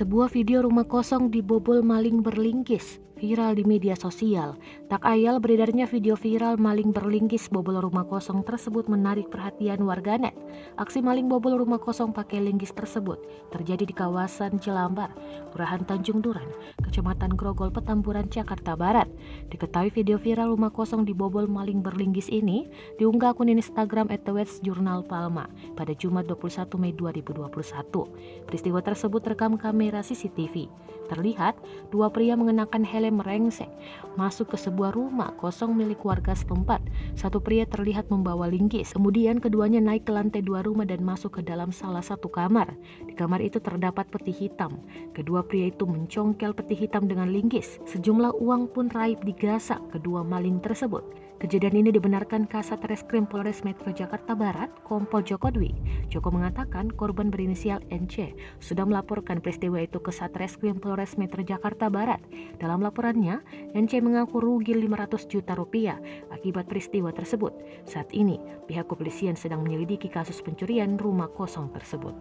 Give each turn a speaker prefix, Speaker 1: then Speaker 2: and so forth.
Speaker 1: Sebuah video rumah kosong dibobol maling berlinggis viral di media sosial. Tak ayal beredarnya video viral maling berlinggis bobol rumah kosong tersebut menarik perhatian warganet. Aksi maling bobol rumah kosong pakai linggis tersebut terjadi di kawasan Jelambar, Kelurahan Tanjung Duran, Kecamatan Grogol, Petamburan, Jakarta Barat. Diketahui video viral rumah kosong dibobol maling berlinggis ini diunggah akun Instagram @jurnal Palma pada Jumat 21 Mei 2021. Peristiwa tersebut terekam kamera CCTV. Terlihat dua pria mengenakan helm merengsek masuk ke sebuah rumah kosong milik warga setempat. Satu pria terlihat membawa linggis. Kemudian keduanya naik ke lantai 2 rumah dan masuk ke dalam salah satu kamar. Di kamar itu terdapat peti hitam. Kedua pria itu mencongkel peti hitam dengan linggis. Sejumlah uang pun raib digasak kedua maling tersebut. Kejadian ini dibenarkan Kasat Reskrim Polres Metro Jakarta Barat, Kompol Joko Dwi. Joko mengatakan korban berinisial NC sudah melaporkan peristiwa itu ke Satreskrim Polres Metro Jakarta Barat. Dalam laporannya, NC mengaku rugi 500 juta rupiah akibat peristiwa tersebut. Saat ini, pihak kepolisian sedang menyelidiki kasus pencurian rumah kosong tersebut.